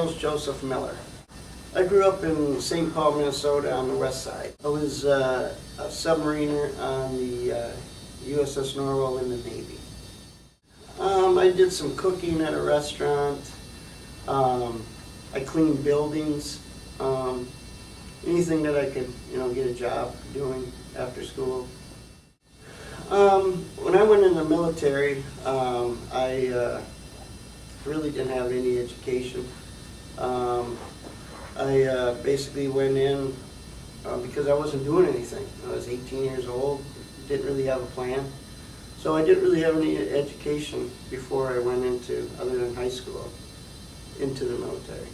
Charles Joseph Miller. I grew up in St. Paul, Minnesota on the west side. I was a submariner on the USS Norwell in the Navy. I did some cooking at a restaurant. I cleaned buildings. Anything that I could, get a job doing after school. When I went in the military, I really didn't have any education. I basically went in because I wasn't doing anything. I was 18 years old, didn't really have a plan. So I didn't really have any education before I went into, other than high school, into the military.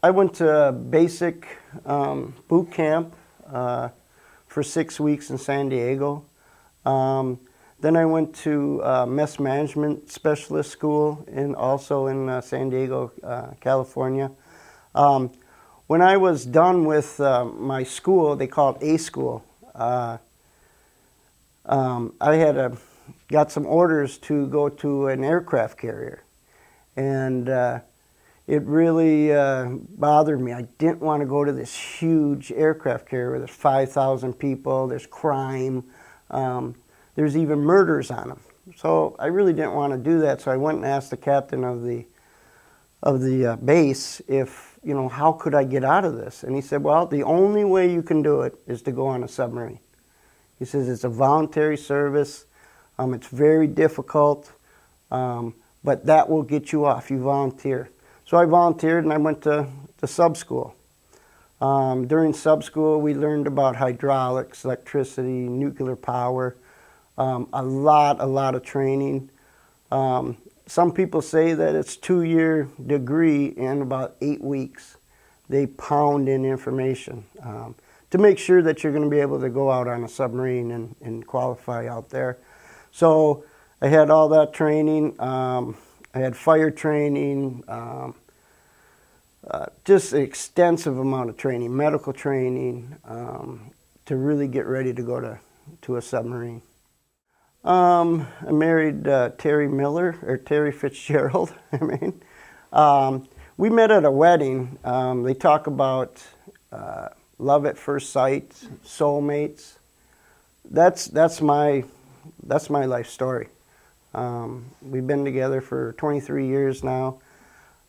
I went to basic boot camp for 6 weeks in San Diego. Then I went to mess management specialist school also in San Diego, California. When I was done with my school, they call it A school, I had got some orders to go to an aircraft carrier, and it really bothered me. I didn't want to go to this huge aircraft carrier where there's 5,000 people, there's crime, there's even murders on them. So I really didn't want to do that, so I went and asked the captain of the base if, how could I get out of this? And he said, well, the only way you can do it is to go on a submarine. He says it's a voluntary service, it's very difficult, but that will get you off, you volunteer. So I volunteered and I went to sub school. During sub school we learned about hydraulics, electricity, nuclear power, a lot of training. Some people say that it's a 2-year degree in about 8 weeks. They pound in information to make sure that you're going to be able to go out on a submarine and qualify out there. So I had all that training. I had fire training, just an extensive amount of training, medical training, to really get ready to go to a submarine. I married Terry Miller, or Terry Fitzgerald, we met at a wedding. They talk about love at first sight, soulmates. That's my life story. We've been together for 23 years now.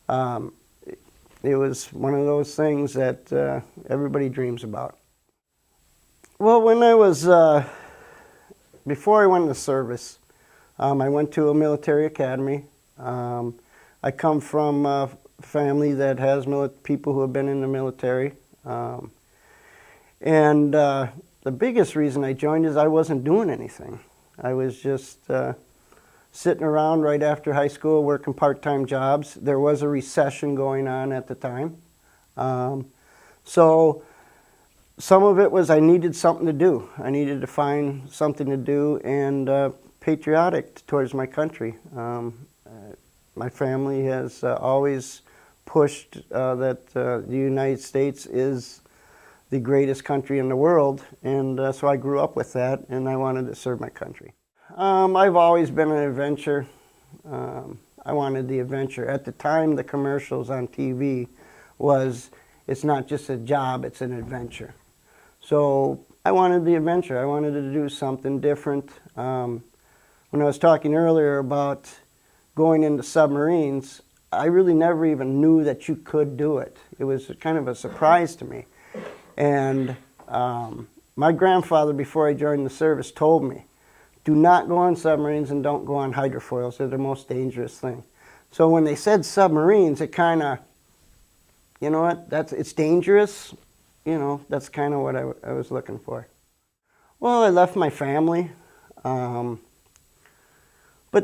It was one of those things that everybody dreams about. Well, when I was before I went into service, I went to a military academy. I come from a family that has people who have been in the military. And the biggest reason I joined is I wasn't doing anything. I was just sitting around right after high school working part-time jobs. There was a recession going on at the time. So some of it was I needed something to do. I needed to find something to do and patriotic towards my country. My family has always pushed that the United States is the greatest country in the world, and so I grew up with that, and I wanted to serve my country. I've always been an adventure. I wanted the adventure. At the time, the commercials on TV was, it's not just a job, it's an adventure. So I wanted the adventure. I wanted to do something different. When I was talking earlier about going into submarines, I really never even knew that you could do it. It was kind of a surprise to me. And my grandfather, before I joined the service, told me, do not go on submarines and don't go on hydrofoils. They're the most dangerous thing. So when they said submarines, it kind of, you know what, it's dangerous. That's kind of what I was looking for. Well, I left my family, but,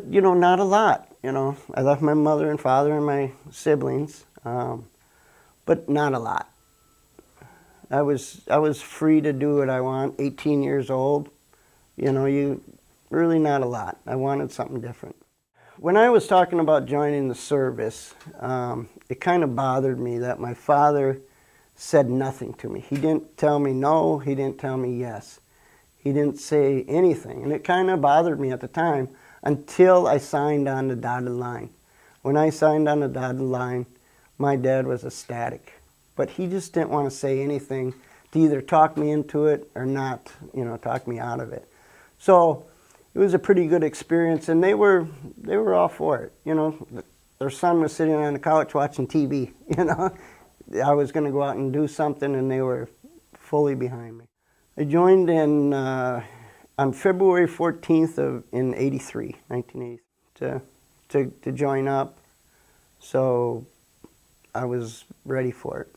not a lot. I left my mother and father and my siblings, but not a lot. I was free to do what I want, 18 years old. You really not a lot. I wanted something different. When I was talking about joining the service, it kind of bothered me that my father said nothing to me. He didn't tell me no, he didn't tell me yes. He didn't say anything, and it kind of bothered me at the time until I signed on the dotted line. When I signed on the dotted line, my dad was ecstatic. But he just didn't want to say anything to either talk me into it or not, talk me out of it. So it was a pretty good experience, and they were all for it. Their son was sitting on the couch watching TV. I was going to go out and do something, and they were fully behind me. I joined on February 14th in 1983, to join up. So I was ready for it.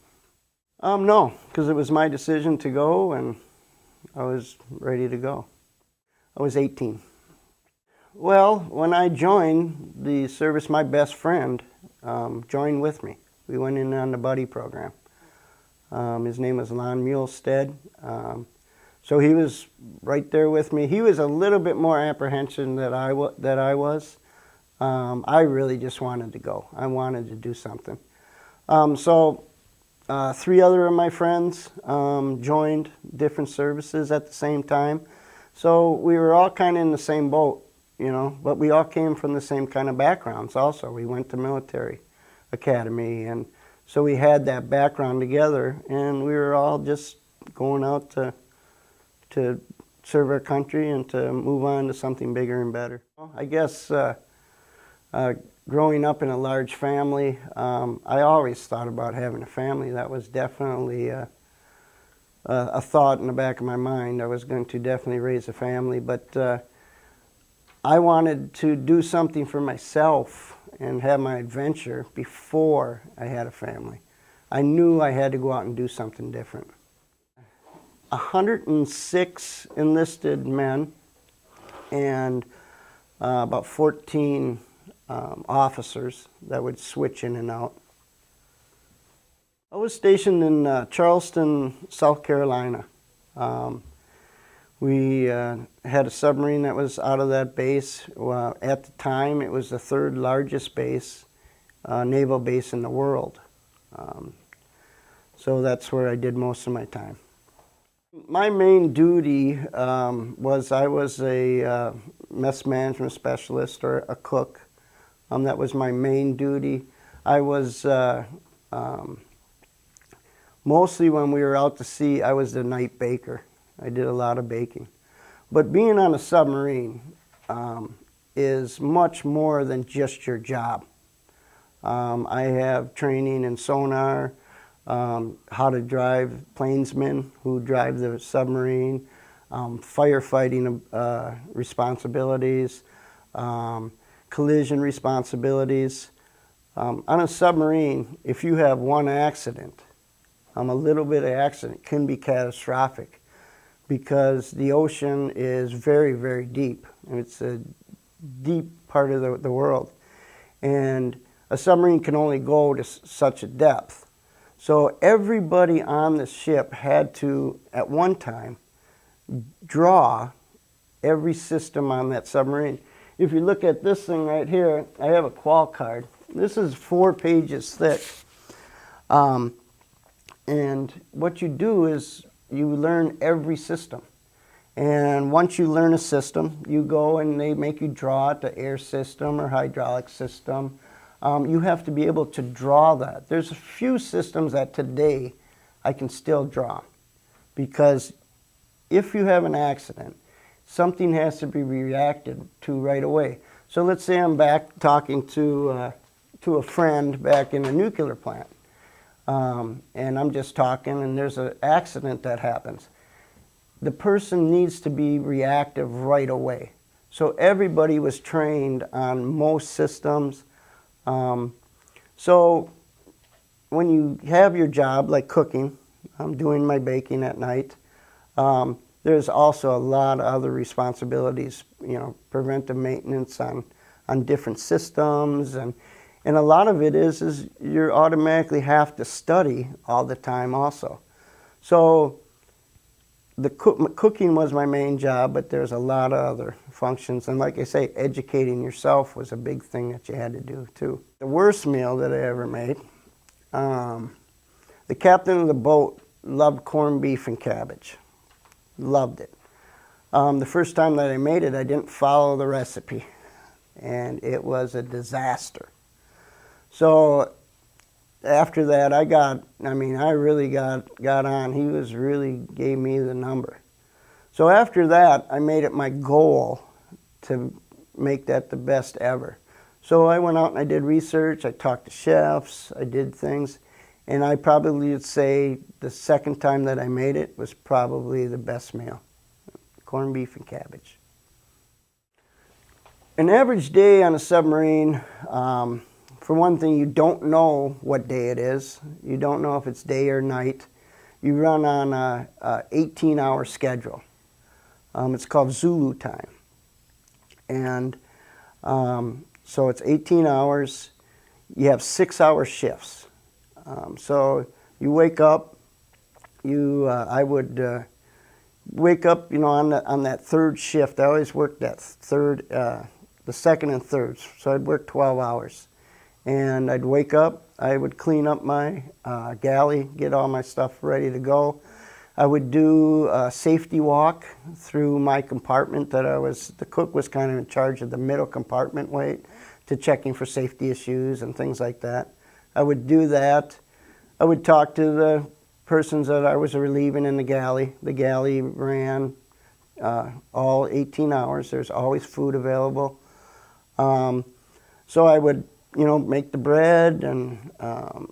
No, because it was my decision to go, and I was ready to go. I was 18. Well, when I joined the service, my best friend joined with me. We went in on the buddy program. His name was Lon Mulestead. So he was right there with me. He was a little bit more apprehensive than I was. I really just wanted to go. I wanted to do something. So 3 other of my friends joined different services at the same time. So we were all kind of in the same boat, but we all came from the same kind of backgrounds also. We went to military academy, and so we had that background together, and we were all just going out to serve our country and to move on to something bigger and better. I guess growing up in a large family, I always thought about having a family. That was definitely a thought in the back of my mind. I was going to definitely raise a family, but I wanted to do something for myself and have my adventure before I had a family. I knew I had to go out and do something different. 106 enlisted men and about 14 officers that would switch in and out. I was stationed in Charleston, South Carolina. We had a submarine that was out of that base. At the time, it was the 3rd largest base, naval base in the world. So that's where I did most of my time. My main duty was I was a mess management specialist or a cook. That was my main duty. I was mostly when we were out to sea, I was the night baker. I did a lot of baking. But being on a submarine is much more than just your job. I have training in sonar, how to drive plainsmen who drive the submarine, firefighting responsibilities, collision responsibilities. On a submarine, if you have one accident, a little bit of accident can be catastrophic because the ocean is very, very deep. And it's a deep part of the world. And a submarine can only go to such a depth. So everybody on the ship had to, at one time, draw every system on that submarine. If you look at this thing right here, I have a qual card. This is 4 pages thick. And what you do is you learn every system. And once you learn a system, you go and they make you draw it, the air system or hydraulic system. You have to be able to draw that. There's a few systems that today I can still draw because if you have an accident, something has to be reacted to right away. So let's say I'm back talking to a friend back in a nuclear plant. And I'm just talking and there's an accident that happens. The person needs to be reactive right away. So everybody was trained on most systems. So when you have your job, like cooking, I'm doing my baking at night, there's also a lot of other responsibilities, preventive maintenance on different systems, and a lot of it is you automatically have to study all the time also. So the cooking was my main job, but there's a lot of other functions. And like I say, educating yourself was a big thing that you had to do too. The worst meal that I ever made, the captain of the boat loved corned beef and cabbage. Loved it. The first time that I made it, I didn't follow the recipe, and it was a disaster. So after that, I really got on. He was really gave me the number. So after that, I made it my goal to make that the best ever. So I went out and I did research, I talked to chefs, I did things, and I probably would say the second time that I made it was probably the best meal. Corned beef and cabbage. An average day on a submarine, for one thing, you don't know what day it is. You don't know if it's day or night. You run on a 18-hour schedule. It's called Zulu time. And so it's 18 hours. You have 6-hour shifts. So you wake up. I would wake up, on that third shift. I always worked that third, the second and third. So I'd work 12 hours. And I'd wake up. I would clean up my galley, get all my stuff ready to go. I would do a safety walk through my compartment the cook was kind of in charge of the middle compartment weight to checking for safety issues and things like that. I would do that. I would talk to the persons that I was relieving in the galley. The galley ran all 18 hours. There's always food available. So I would make the bread and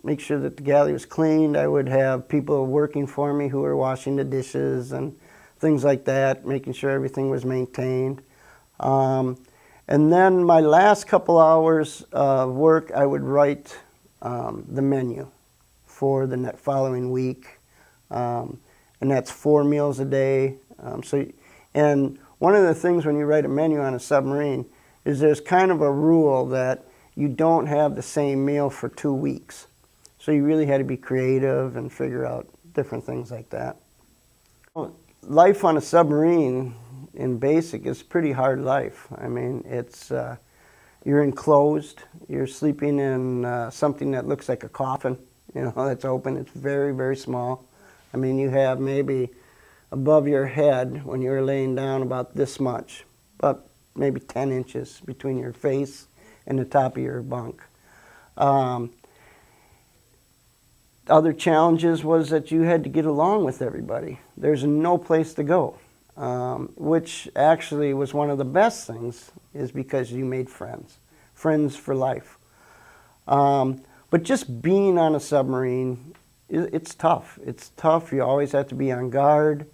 make sure that the galley was cleaned. I would have people working for me who were washing the dishes and things like that, making sure everything was maintained. And then my last couple hours of work, I would write the menu for the following week. And that's 4 meals a day. And one of the things when you write a menu on a submarine is there's kind of a rule that you don't have the same meal for 2 weeks. So you really had to be creative and figure out different things like that. Life on a submarine in basic is pretty hard life. I mean, you're enclosed, you're sleeping in something that looks like a coffin, that's open. It's very, very small. I mean, you have maybe above your head when you're laying down about this much, about maybe 10 inches between your face and the top of your bunk. Other challenges was that you had to get along with everybody. There's no place to go, which actually was one of the best things, is because you made friends for life. But just being on a submarine, it's tough. It's tough. You always have to be on guard.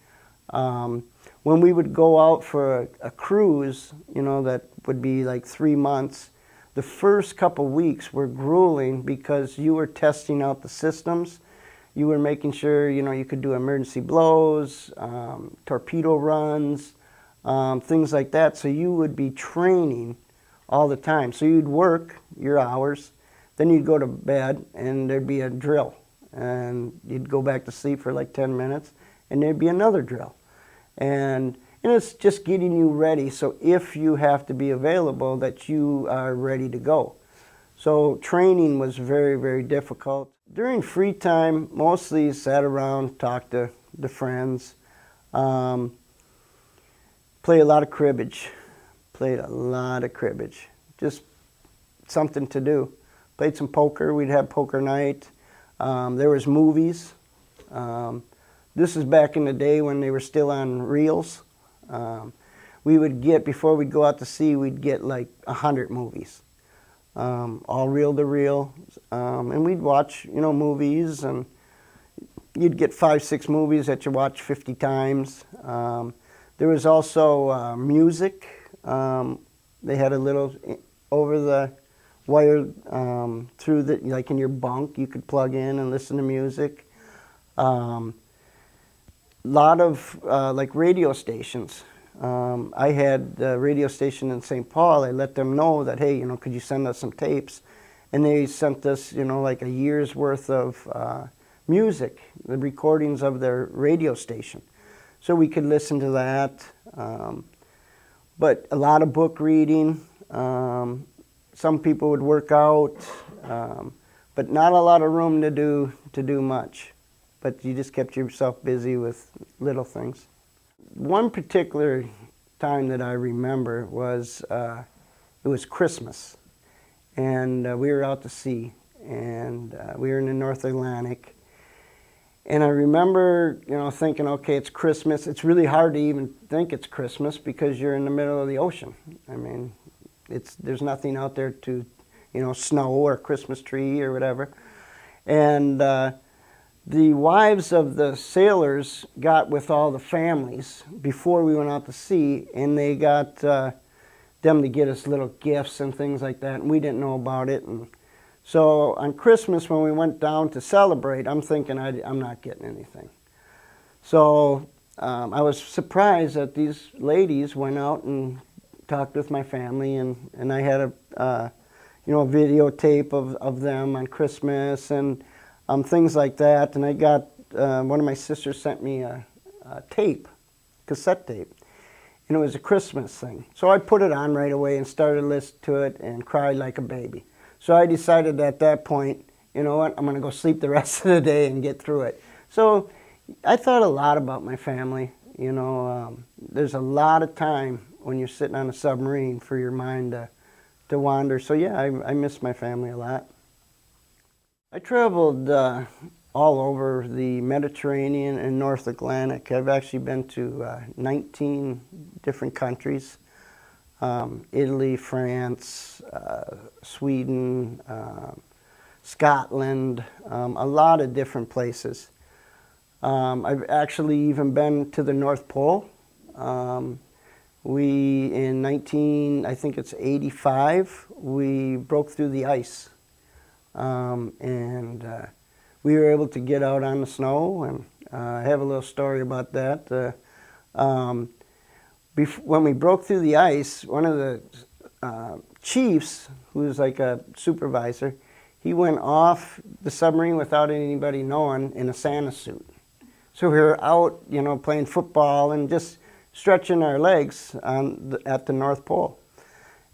When we would go out for a cruise, that would be like 3 months, the first couple weeks were grueling because you were testing out the systems. You were making sure, you could do emergency blows, torpedo runs, things like that. So you would be training all the time. So you'd work your hours, then you'd go to bed and there'd be a drill. And you'd go back to sleep for like 10 minutes and there'd be another drill. And it's just getting you ready, so if you have to be available, that you are ready to go. So training was very, very difficult. During free time, mostly sat around, talked to the friends, play a lot of cribbage. Played a lot of cribbage. Just something to do. Played some poker. We'd have poker night. There was movies. This is back in the day when they were still on reels. We would get, before we'd go out to sea, we'd get like 100 movies, all reel to reel, and we'd watch, movies, and you'd get 5-6 movies that you watch 50 times. There was also music. They had a little over the wire through the, like in your bunk, you could plug in and listen to music. Lot of like radio stations. I had a radio station in St. Paul. I let them know that, hey, could you send us some tapes? And they sent us, like a year's worth of music, the recordings of their radio station. So we could listen to that. But a lot of book reading. Some people would work out, but not a lot of room to do much. But you just kept yourself busy with little things. One particular time that I remember was, it was Christmas, and we were out to sea, and we were in the North Atlantic. And I remember, thinking, okay, it's Christmas. It's really hard to even think it's Christmas because you're in the middle of the ocean. I mean, there's nothing out there to, snow or Christmas tree or whatever. And the wives of the sailors got with all the families before we went out to sea, and they got them to get us little gifts and things like that, and we didn't know about it. And so on Christmas, when we went down to celebrate, I'm thinking I'm not getting anything. So I was surprised that these ladies went out and talked with my family, and I had a videotape of them on Christmas and things like that. And I got, one of my sisters sent me a cassette tape, and it was a Christmas thing. So I put it on right away and started listening to it and cried like a baby. So I decided at that point, you know what, I'm going to go sleep the rest of the day and get through it. So I thought a lot about my family. There's a lot of time when you're sitting on a submarine for your mind to wander. So yeah, I miss my family a lot. I traveled all over the Mediterranean and North Atlantic. I've actually been to 19 different countries. Italy, France, Sweden, Scotland, a lot of different places. I've actually even been to the North Pole. We, in I think it's 85, we broke through the ice. And we were able to get out on the snow, and I have a little story about that. When we broke through the ice, one of the chiefs, who was like a supervisor, he went off the submarine without anybody knowing in a Santa suit. So we were out, playing football and just stretching our legs at the North Pole.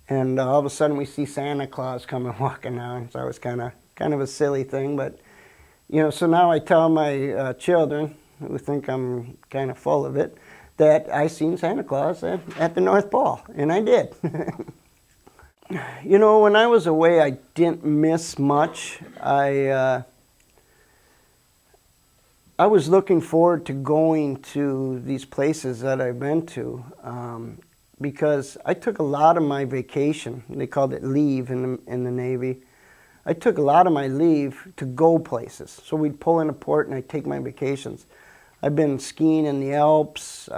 And all of a sudden we see Santa Claus coming walking down. So it was kind of a silly thing, but so now I tell my children, who think I'm kind of full of it, that I seen Santa Claus at the North Pole, and I did. When I was away, I didn't miss much. I was looking forward to going to these places that I've been to, because I took a lot of my vacation. They called it leave in the Navy. I took a lot of my leave to go places. So we'd pull in a port and I'd take my vacations. I've been skiing in the Alps,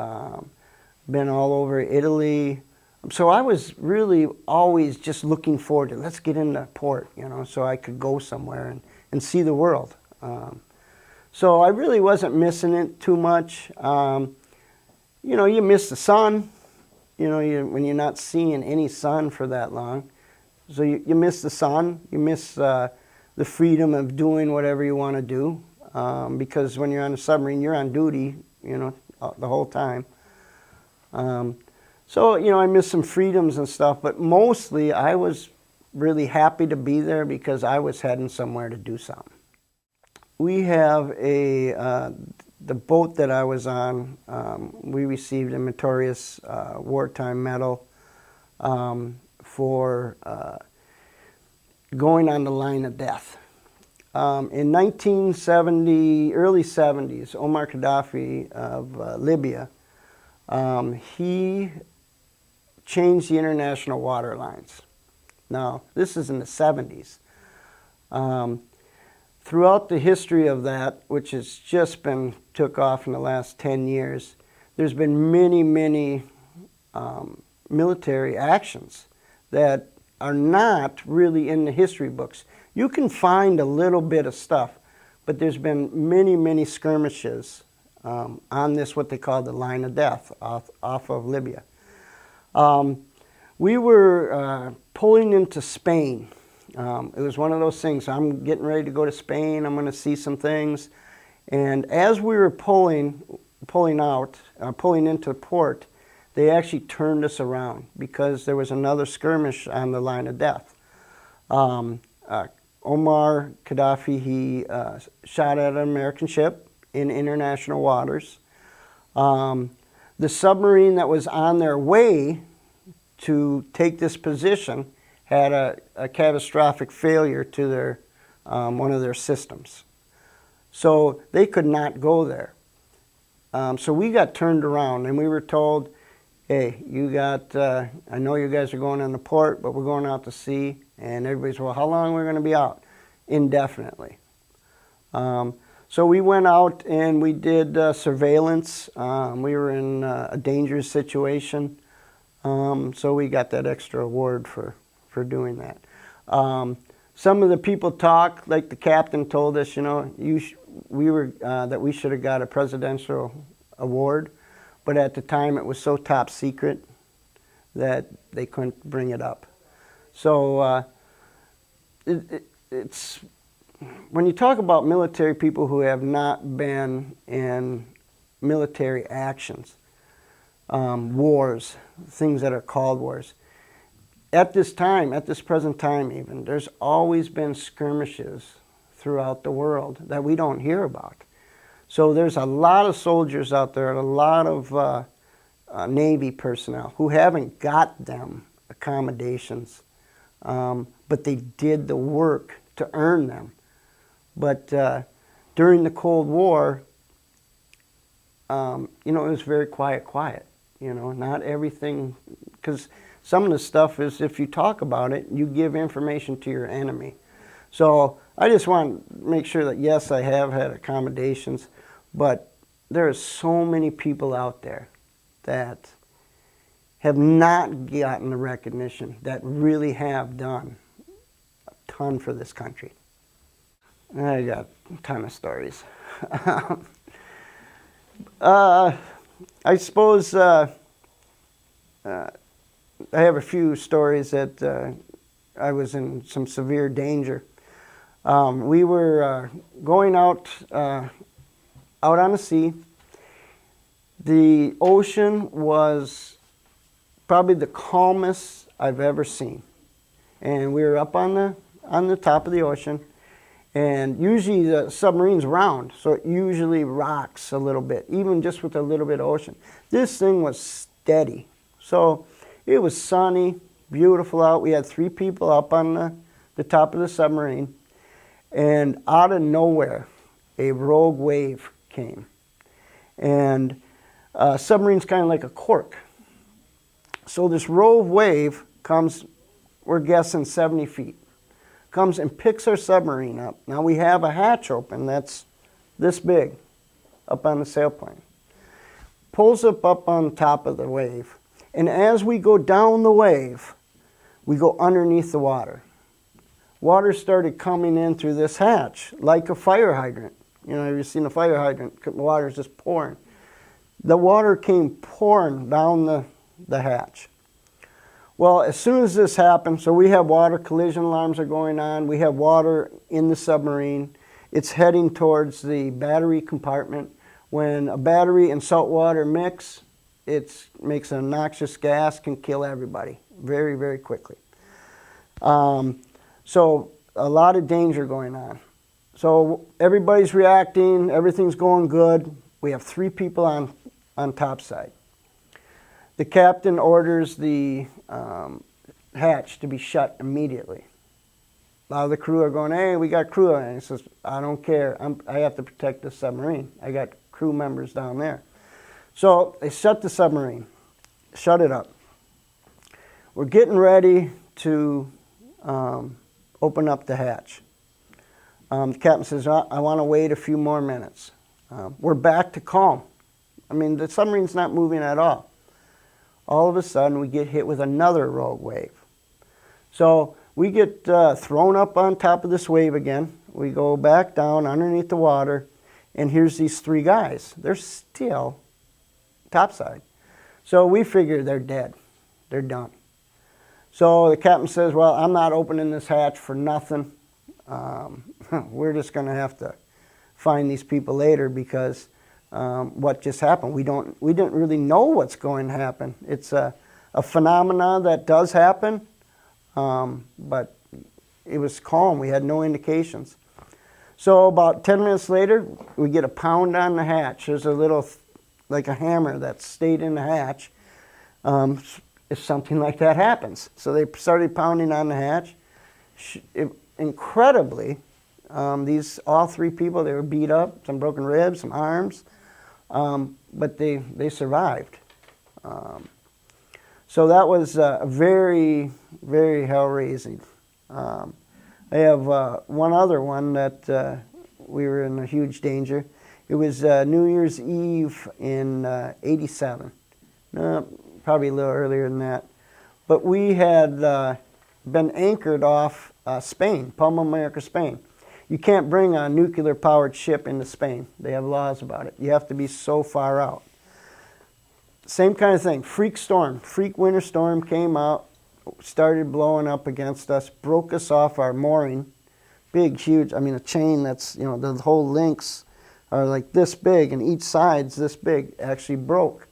been all over Italy. So I was really always just looking forward to, let's get into port, so I could go somewhere and see the world. So I really wasn't missing it too much. You miss the sun, when you're not seeing any sun for that long. So you miss the sun, you miss the freedom of doing whatever you want to do, because when you're on a submarine, you're on duty, the whole time. So, I miss some freedoms and stuff, but mostly I was really happy to be there because I was heading somewhere to do something. We have the boat that I was on, we received a meritorious wartime medal for going on the line of death. In 1970, early 70s, Omar Gaddafi of Libya, he changed the international water lines. Now, this is in the 70s. Throughout the history of that, which has just been took off in the last 10 years, there's been many, many military actions that are not really in the history books. You can find a little bit of stuff, but there's been many, many skirmishes on this, what they call the line of death, off of Libya. We were pulling into Spain. It was one of those things, I'm getting ready to go to Spain, I'm going to see some things. And as we were pulling into port, they actually turned us around because there was another skirmish on the line of death. Omar Gaddafi, he shot at an American ship in international waters. The submarine that was on their way to take this position had a catastrophic failure to one of their systems. So they could not go there. So we got turned around and we were told, hey, I know you guys are going in the port, but we're going out to sea. And everybody's, well, how long are we going to be out? Indefinitely. So we went out and we did surveillance. We were in a dangerous situation. So we got that extra award for doing that. Some of the people talk, like the captain told us, you know, that we should have got a presidential award, but at the time it was so top secret that they couldn't bring it up. So it's when you talk about military people who have not been in military actions, wars, things that are called wars. At this time, at this present time even, there's always been skirmishes throughout the world that we don't hear about. So there's a lot of soldiers out there, and a lot of Navy personnel who haven't got them accommodations, but they did the work to earn them. But during the Cold War, you know, it was very quiet. You know, not everything, because some of the stuff is, if you talk about it, you give information to your enemy. So I just want to make sure that, yes, I have had accommodations, but there are so many people out there that have not gotten the recognition, that really have done a ton for this country. I got a ton of stories. I suppose I have a few stories that I was in some severe danger. We were going out on the sea. The ocean was probably the calmest I've ever seen, and we were up on the top of the ocean. And usually the submarine's round, so it usually rocks a little bit, even just with a little bit of ocean. This thing was steady. So it was sunny, beautiful out. We had 3 people up on the top of the submarine. And out of nowhere, a rogue wave came. And a submarine's kind of like a cork. So this rogue wave comes, we're guessing 70 feet. Comes and picks our submarine up. Now we have a hatch open that's this big up on the sailplane. Pulls up on top of the wave. And as we go down the wave, we go underneath the water. Water started coming in through this hatch like a fire hydrant. You know, you've seen a fire hydrant, the water's just pouring. The water came pouring down the hatch. Well, as soon as this happened, so we have water, collision alarms are going on, we have water in the submarine. It's heading towards the battery compartment. When a battery and salt water mix, it makes a noxious gas, can kill everybody very, very quickly. So a lot of danger going on. So everybody's reacting, everything's going good. We have 3 people on topside. The captain orders the hatch to be shut immediately. A lot of the crew are going, hey, we got crew. And he says, I don't care. I have to protect the submarine. I got crew members down there. So they shut the submarine, shut it up. We're getting ready to open up the hatch. The captain says, I want to wait a few more minutes. We're back to calm. I mean, the submarine's not moving at all. All of a sudden, we get hit with another rogue wave. So we get thrown up on top of this wave again. We go back down underneath the water, and here's these 3 guys. They're still topside. So we figure they're dead. They're done. So the captain says, well, I'm not opening this hatch for nothing. We're just going to have to find these people later because what just happened. We didn't really know what's going to happen. It's a phenomena that does happen, but it was calm. We had no indications. So about 10 minutes later, we get a pound on the hatch. There's a little, like a hammer that stayed in the hatch if something like that happens. So they started pounding on the hatch. Incredibly, All three people, they were beat up, some broken ribs, some arms, but they survived. So that was very, very hell-raising. I have one other one that we were in a huge danger. It was New Year's Eve in '87. No, probably a little earlier than that. But we had been anchored off Spain, Palma de Mallorca, Spain. You can't bring a nuclear-powered ship into Spain. They have laws about it. You have to be so far out. Same kind of thing. Freak storm, freak winter storm came out, started blowing up against us, broke us off our mooring. Big, huge, I mean a chain that's, you know, the whole links are like this big and each side's this big, actually broke.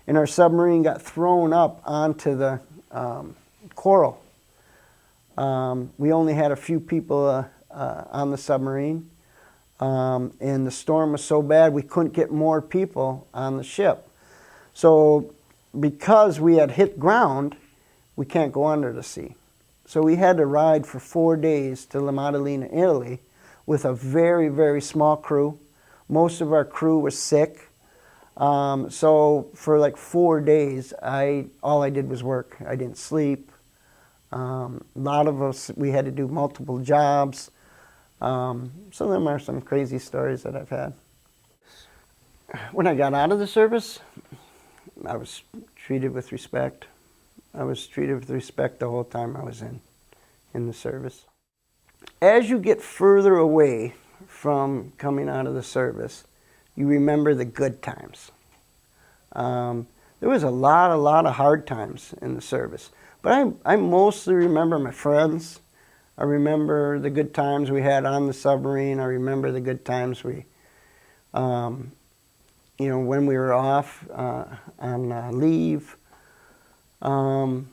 And our submarine got thrown up onto the coral. We only had a few people on the submarine, and the storm was so bad we couldn't get more people on the ship. So because we had hit ground, we can't go under the sea. So we had to ride for 4 days to La Maddalena, Italy, with a very, very small crew. Most of our crew was sick. So for like 4 days, all I did was work. I didn't sleep. A lot of us, we had to do multiple jobs. Some of them are some crazy stories that I've had. When I got out of the service, I was treated with respect. I was treated with respect the whole time I was in the service. As you get further away from coming out of the service, you remember the good times. There was a lot of hard times in the service, but I mostly remember my friends. I remember the good times we had on the submarine. I remember the good times we, you know, when we were off on leave. Them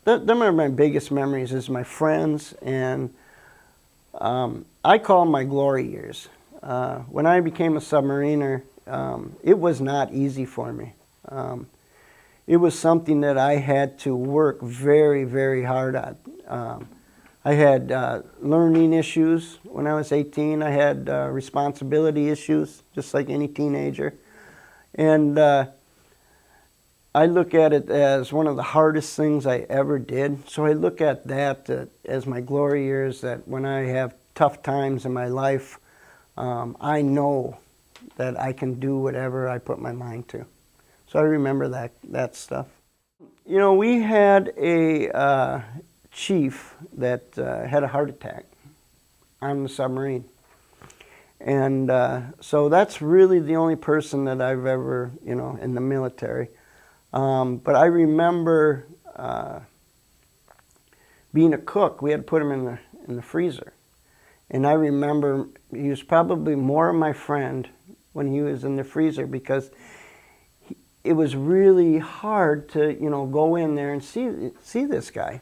are my biggest memories, is my friends, and I call them my glory years. When I became a submariner, it was not easy for me. It was something that I had to work very, very hard at. I had learning issues when I was 18. I had responsibility issues, just like any teenager. And I look at it as one of the hardest things I ever did. So I look at that as my glory years, that when I have tough times in my life, I know that I can do whatever I put my mind to. So I remember that stuff. You know, we had a chief that had a heart attack on the submarine. And so that's really the only person that I've ever, you know, in the military. But I remember being a cook. We had to put him in the freezer. And I remember he was probably more of my friend when he was in the freezer, because it was really hard to, you know, go in there and see this guy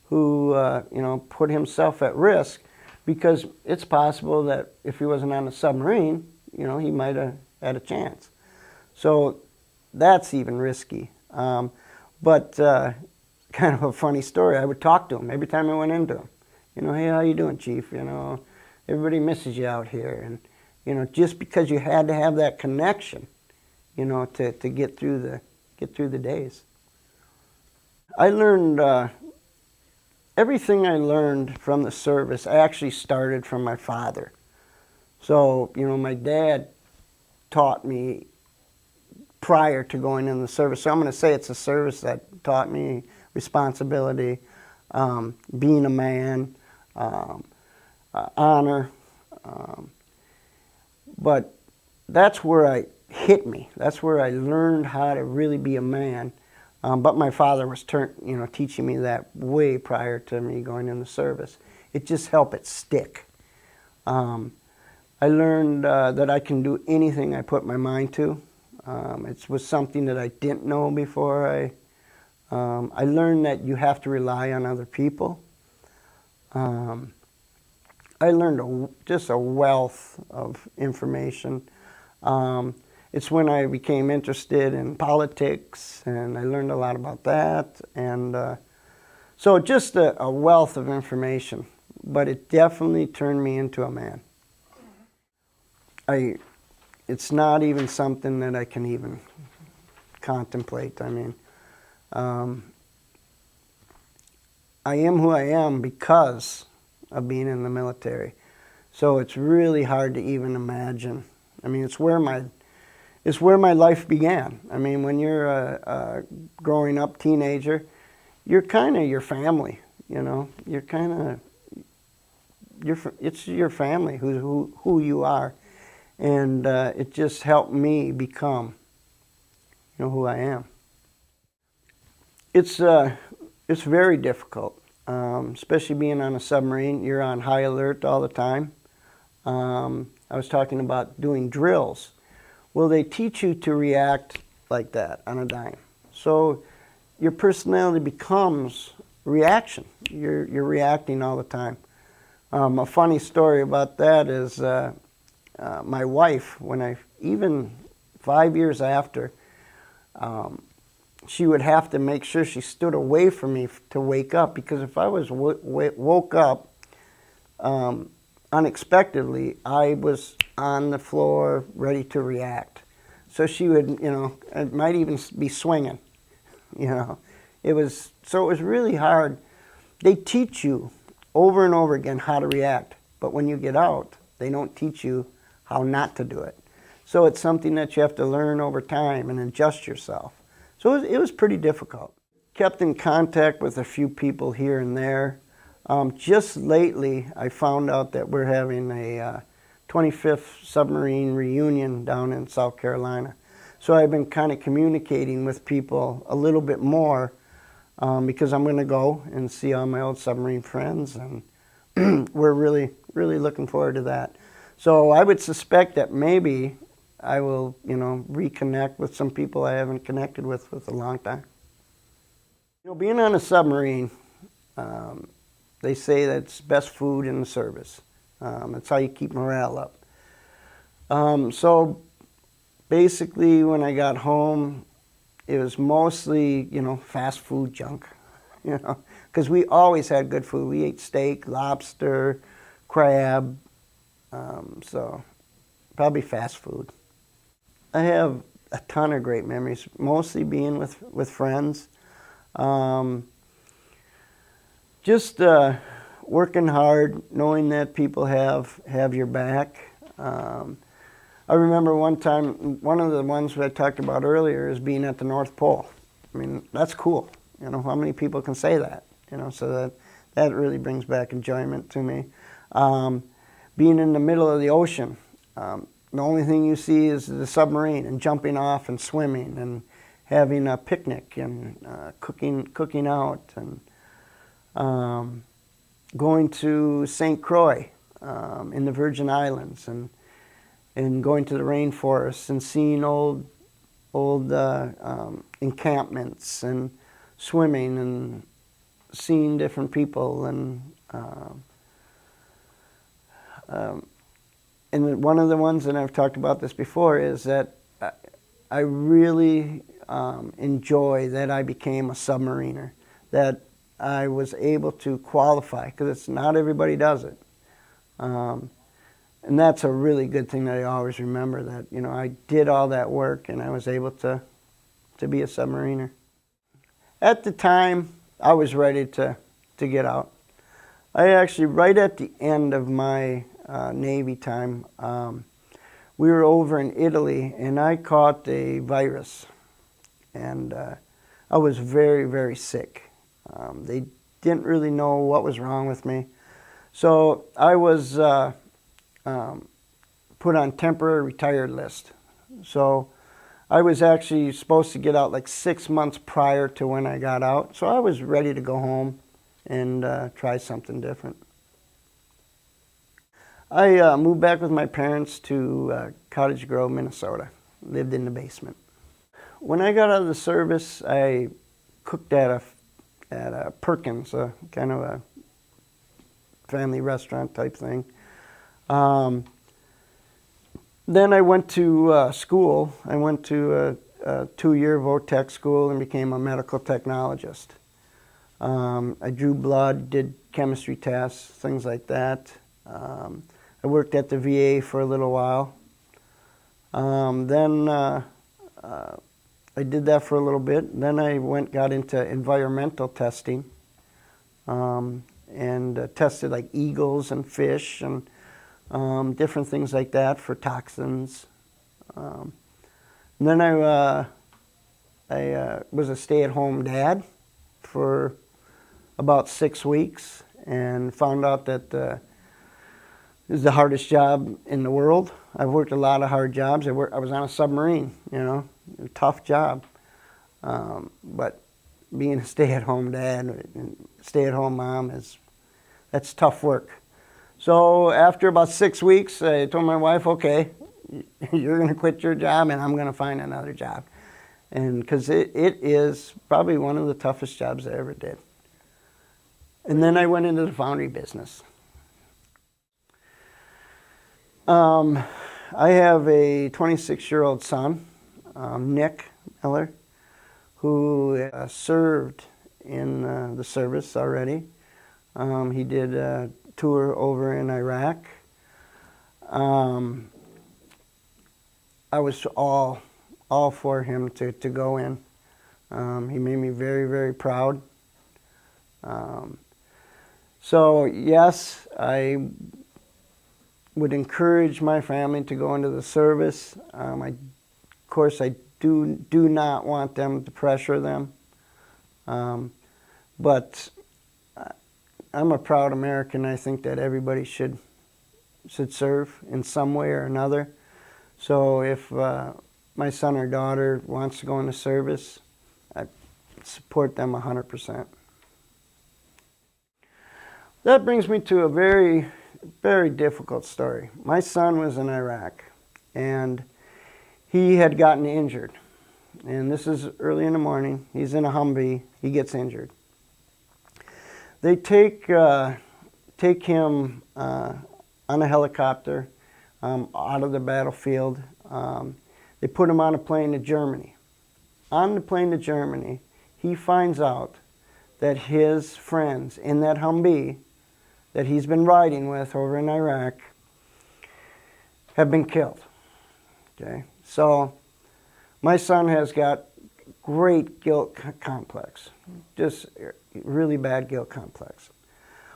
who, you know, put himself at risk, because it's possible that if he wasn't on a submarine, you know, he might have had a chance. So that's even risky. But kind of a funny story, I would talk to him every time I went into him. You know, hey, how you doing, Chief? You know, everybody misses you out here. And, you know, just because you had to have that connection, you know, to get through the days. I learned, everything I learned from the service actually started from my father. So, you know, my dad taught me prior to going in the service. So I'm going to say it's a service that taught me responsibility, being a man, honor. But that's where it hit me. That's where I learned how to really be a man. But my father was teaching me that way prior to me going in the service. It just helped it stick. I learned that I can do anything I put my mind to. It was something that I didn't know before. I learned that you have to rely on other people. I learned just a wealth of information. It's when I became interested in politics, and I learned a lot about that. And so just a wealth of information. but it definitely turned me into a man. It's not even something that I can even contemplate. I mean, I am who I am because of being in the military. So it's really hard to even imagine. I mean, it's where my life began. I mean, when you're a growing up teenager, you're kind of your family, you know. You're kind of, it's your family who you are. And it just helped me become, you know, who I am. It's very difficult, especially being on a submarine. You're on high alert all the time. I was talking about doing drills. Well, they teach you to react like that on a dime. So your personality becomes reaction. You're reacting all the time. A funny story about that is my wife, even 5 years after, she would have to make sure she stood away from me to wake up, because if I was woke up unexpectedly, I was on the floor ready to react. So she would, you know, it might even be swinging, you know. So it was really hard. They teach you over and over again how to react, but when you get out, they don't teach you how not to do it. So it's something that you have to learn over time and adjust yourself. So it was pretty difficult. Kept in contact with a few people here and there. Just lately, I found out that we're having a 25th submarine reunion down in South Carolina. So I've been kind of communicating with people a little bit more because I'm going to go and see all my old submarine friends, and we're really, really looking forward to that. So I would suspect that maybe I will, you know, reconnect with some people I haven't connected with a long time. You know, being on a submarine, they say that's best food in the service. That's how you keep morale up. So basically, when I got home, it was mostly, you know, fast food junk, you know, because we always had good food. We ate steak, lobster, crab, so probably fast food. I have a ton of great memories, mostly being with friends. Just working hard, knowing that people have your back. I remember one time, one of the ones that I talked about earlier is being at the North Pole. I mean, that's cool. You know, how many people can say that? You know, so that really brings back enjoyment to me. Being in the middle of the ocean, the only thing you see is the submarine, and jumping off and swimming and having a picnic and cooking out, and going to St. Croix in the Virgin Islands, and going to the rainforests and seeing old encampments, and swimming and seeing different people, and one of the ones, and I've talked about this before, is that I really enjoy that I became a submariner, that I was able to qualify, because it's not everybody does it. And that's a really good thing that I always remember, that, you know, I did all that work and I was able to be a submariner. At the time, I was ready to get out. I actually, right at the end of my Navy time, we were over in Italy, and I caught a virus, and I was very, very sick. They didn't really know what was wrong with me, so I was put on temporary retired list. So I was actually supposed to get out like 6 months prior to when I got out, so I was ready to go home and try something different. I moved back with my parents to Cottage Grove, Minnesota. Lived in the basement. When I got out of the service, I cooked at a Perkins, kind of a family restaurant type thing. Then I went to school. I went to a 2-year VOTEC school and became a medical technologist. I drew blood, did chemistry tests, things like that. I worked at the VA for a little while. Then I did that for a little bit. Then I got into environmental testing, and tested like eagles and fish and different things like that for toxins. And then I was a stay-at-home dad for about 6 weeks and found out that it was the hardest job in the world. I've worked a lot of hard jobs. I was on a submarine, a tough job. But being a stay-at-home dad and stay-at-home mom that's tough work. So after about 6 weeks, I told my wife, okay, you're going to quit your job and I'm going to find another job. And because it is probably one of the toughest jobs I ever did. And then I went into the foundry business. I have a 26-year-old son, Nick Miller, who served in the service already. He did a tour over in Iraq. I was all for him to go in. He made me very, very proud. So yes, I would encourage my family to go into the service. Of course, I do not want them to pressure them. But I'm a proud American. I think that everybody should serve in some way or another. So if my son or daughter wants to go into service, I support them 100%. That brings me to a very, very difficult story. My son was in Iraq, and he had gotten injured. And this is early in the morning. He's in a Humvee. He gets injured. They take him on a helicopter out of the battlefield. They put him on a plane to Germany. On the plane to Germany, he finds out that his friends in that Humvee that he's been riding with over in Iraq have been killed. Okay, so my son has got great guilt complex, just really bad guilt complex.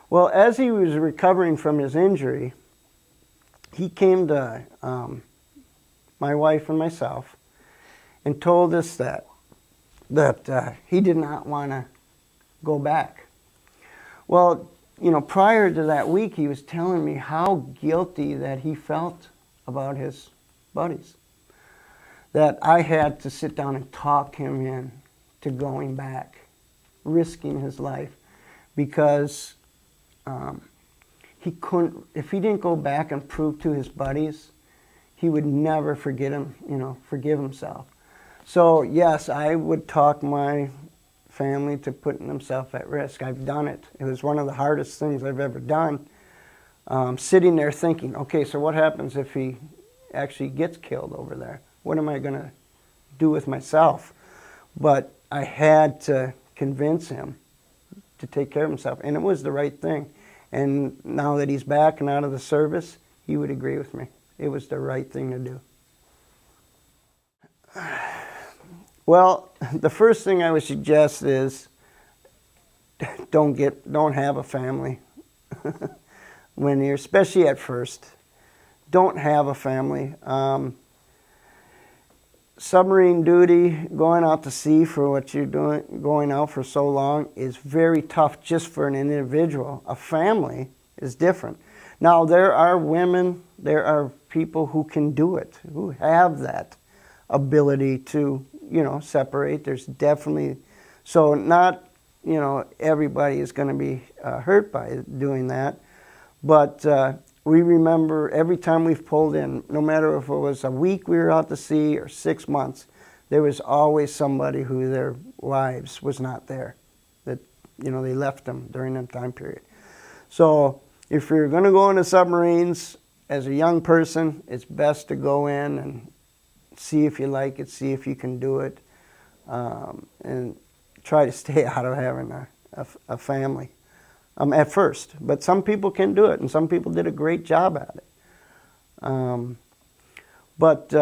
Well, as he was recovering from his injury, he came to my wife and myself and told us that he did not want to go back. Well, prior to that week, he was telling me how guilty that he felt about his buddies. That I had to sit down and talk him in to going back, risking his life, because he couldn't. If he didn't go back and prove to his buddies, he would never forgive himself. So yes, I would talk my family to putting themselves at risk. I've done it. It was one of the hardest things I've ever done. Sitting there thinking, okay, so what happens if he actually gets killed over there? What am I going to do with myself? But I had to convince him to take care of himself, and it was the right thing. And now that he's back and out of the service, he would agree with me. It was the right thing to do. Well, the first thing I would suggest is don't have a family when you're, especially at first. Don't have a family. Submarine duty, going out to sea for what you're doing, going out for so long, is very tough just for an individual. A family is different. Now, there are women, there are people who can do it, who have that ability to, separate. There's definitely, so not, everybody is going to be hurt by doing that. But we remember every time we've pulled in, no matter if it was a week we were out to sea or 6 months, there was always somebody who their wives was not there. That, they left them during that time period. So if you're going to go into submarines as a young person, it's best to go in and see if you like it, see if you can do it, and try to stay out of having a family. at first. But some people can do it, and some people did a great job at it. But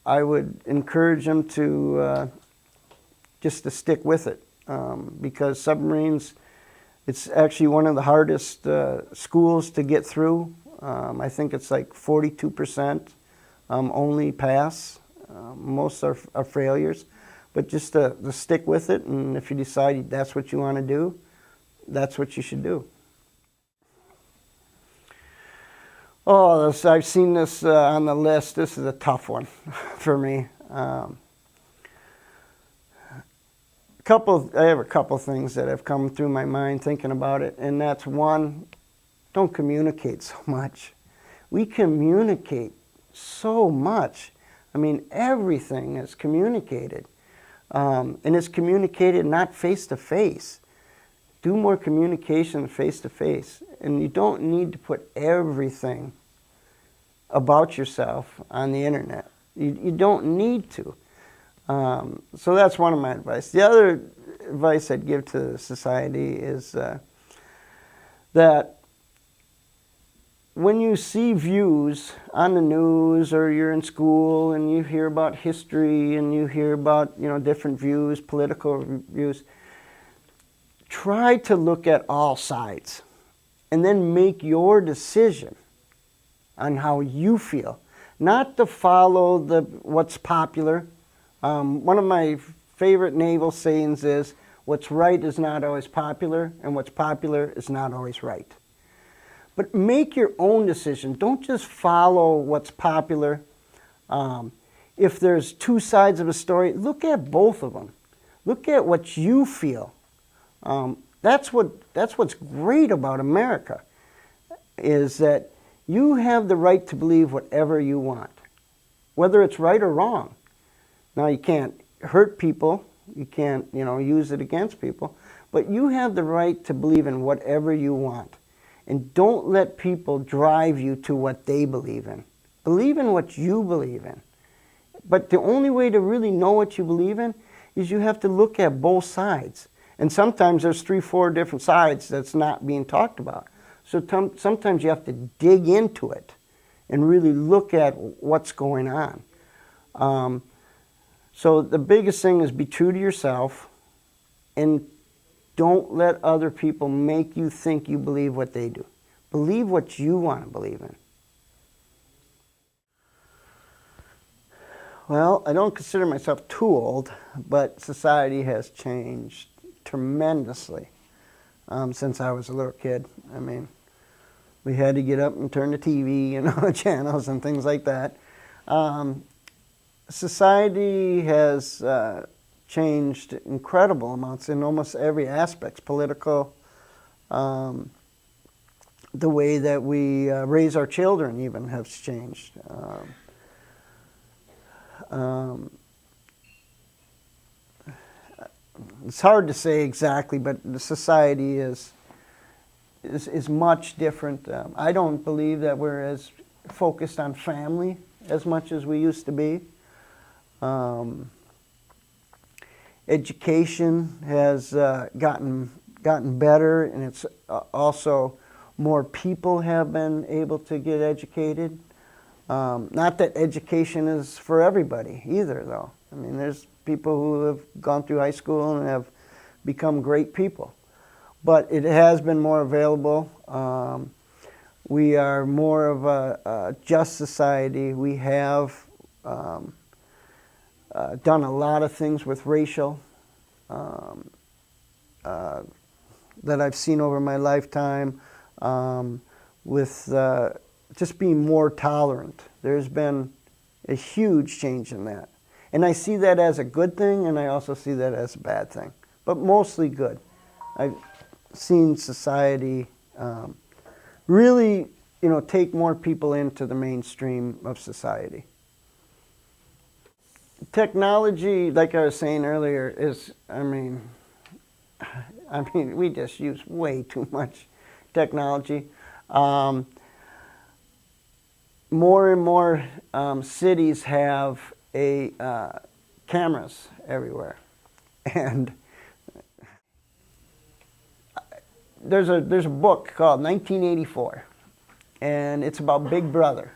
I would encourage them to just to stick with it, because submarines, it's actually one of the hardest schools to get through. I think it's like 42% only pass. Most are failures. But just to stick with it, and if you decide that's what you want to do, that's what you should do. Oh, I've seen this on the list. This is a tough one for me. I have a couple things that have come through my mind thinking about it, and that's one, don't communicate so much. We communicate so much. I mean, everything is communicated, and it's communicated not face-to-face. Do more communication face-to-face, and you don't need to put everything about yourself on the internet. You don't need to. So that's one of my advice. The other advice I'd give to society is that when you see views on the news, or you're in school and you hear about history and you hear about, different views, political views, try to look at all sides and then make your decision on how you feel. Not to follow what's popular. One of my favorite naval sayings is, what's right is not always popular, and what's popular is not always right. But make your own decision. Don't just follow what's popular. If there's two sides of a story, look at both of them. Look at what you feel. That's what's great about America, is that you have the right to believe whatever you want, whether it's right or wrong. Now, you can't hurt people, you can't, use it against people, but you have the right to believe in whatever you want. And don't let people drive you to what they believe in. Believe in what you believe in. But the only way to really know what you believe in is you have to look at both sides. And sometimes there's 3-4 different sides that's not being talked about. So sometimes you have to dig into it and really look at what's going on. So the biggest thing is be true to yourself, and don't let other people make you think you believe what they do. Believe what you want to believe in. Well, I don't consider myself too old, but society has changed tremendously since I was a little kid. I mean, we had to get up and turn the TV, channels and things like that. Society has changed incredible amounts in almost every aspect. Political, the way that we raise our children even has changed. It's hard to say exactly, but the society is much different. I don't believe that we're as focused on family as much as we used to be. Education has gotten better, and it's also more people have been able to get educated. Not that education is for everybody either, though. I mean, there's people who have gone through high school and have become great people. But it has been more available. We are more of a just society. We have done a lot of things with racial that I've seen over my lifetime, with just being more tolerant. There's been a huge change in that. And I see that as a good thing, and I also see that as a bad thing, but mostly good. I've seen society really, take more people into the mainstream of society. Technology, like I was saying earlier, is, we just use way too much technology. More and more cities have cameras everywhere, and there's a book called 1984, and it's about Big Brother.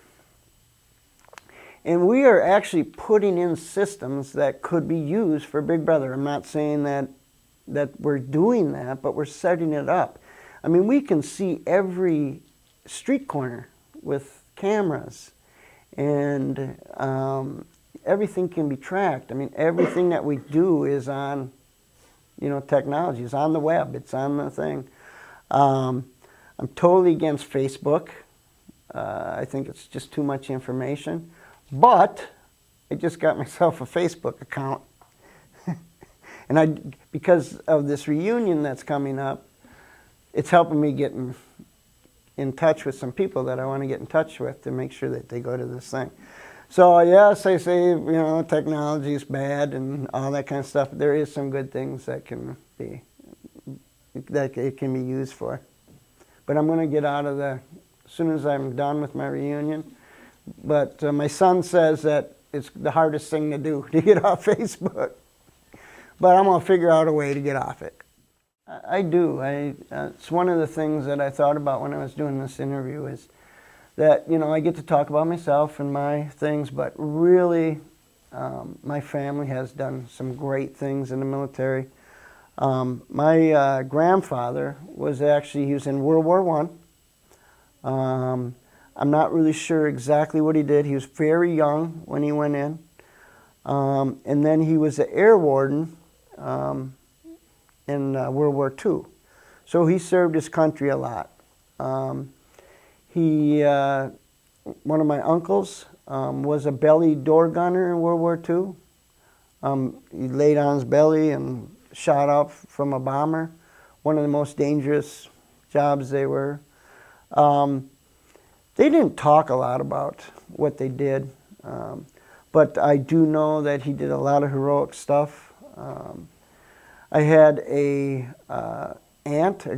And we are actually putting in systems that could be used for Big Brother. I'm not saying that we're doing that, but we're setting it up. I mean, we can see every street corner with cameras, and everything can be tracked. I mean, everything that we do is on, technology. It's on the web. It's on the thing. I'm totally against Facebook. I think it's just too much information. But I just got myself a Facebook account. And because of this reunion that's coming up, it's helping me get in touch with some people that I want to get in touch with to make sure that they go to this thing. So yes, I say, technology is bad and all that kind of stuff. There is some good things that it can be used for. But I'm going to get out of as soon as I'm done with my reunion. But my son says that it's the hardest thing to do, to get off Facebook. But I'm going to figure out a way to get off it. I do. It's one of the things that I thought about when I was doing this interview is that, I get to talk about myself and my things, but really my family has done some great things in the military. My grandfather he was in World War I. I'm not really sure exactly what he did. He was very young when he went in. And then he was the air warden in World War II. So he served his country a lot. One of my uncles was a belly door gunner in World War II. He laid on his belly and shot up from a bomber. One of the most dangerous jobs they were. They didn't talk a lot about what they did, but I do know that he did a lot of heroic stuff. I had a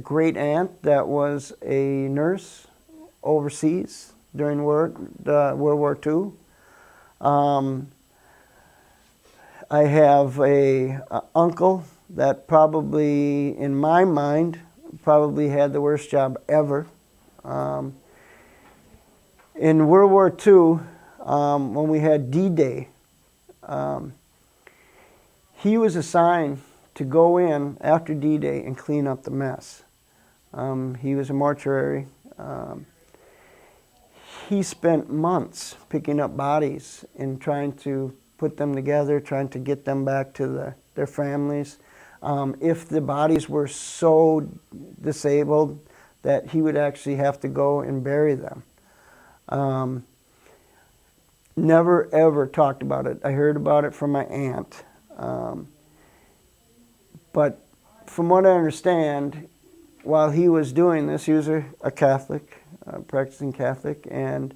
great aunt that was a nurse overseas during World War II. I have a uncle that probably, in my mind, probably had the worst job ever. In World War II, when we had D-Day, he was assigned to go in after D-Day and clean up the mess. He was a mortuary. He spent months picking up bodies and trying to put them together, trying to get them back to their families. If the bodies were so disabled that he would actually have to go and bury them. Never ever talked about it. I heard about it from my aunt. But from what I understand, while he was doing this, he was a Catholic, practicing Catholic, and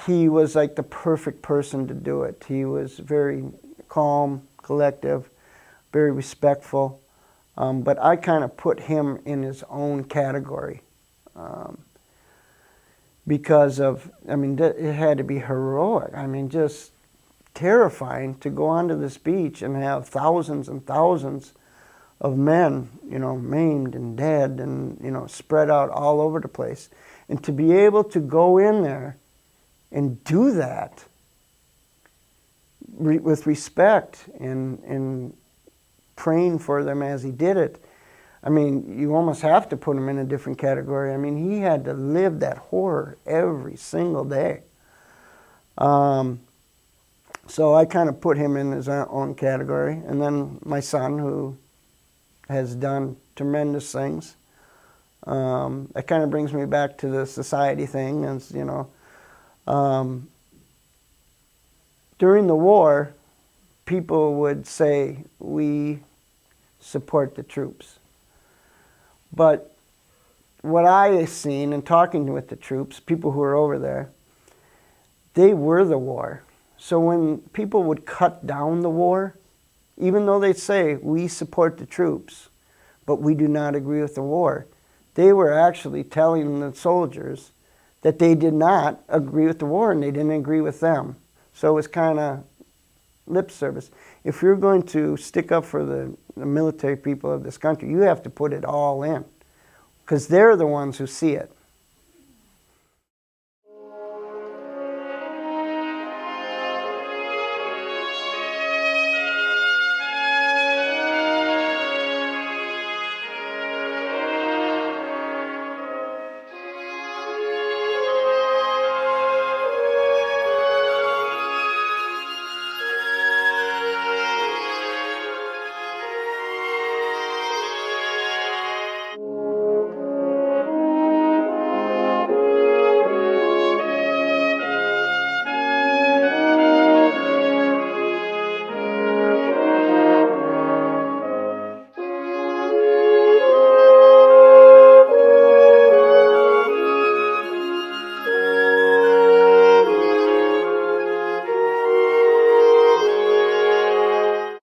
he was like the perfect person to do it. He was very calm, collective, very respectful. But I kind of put him in his own category. Because of, it had to be heroic. Just terrifying to go onto this beach and have thousands and thousands of men, maimed and dead and, spread out all over the place. And to be able to go in there and do that with respect and praying for them as he did it, you almost have to put him in a different category. He had to live that horror every single day. So I kind of put him in his own category. And then my son, who has done tremendous things. That kind of brings me back to the society thing. As during the war, people would say, we support the troops. But what I have seen in talking with the troops, people who were over there, they were the war. So when people would cut down the war, even though they say, we support the troops, but we do not agree with the war, they were actually telling the soldiers that they did not agree with the war and they didn't agree with them. So it was kind of lip service. If you're going to stick up for the military people of this country, you have to put it all in, because they're the ones who see it.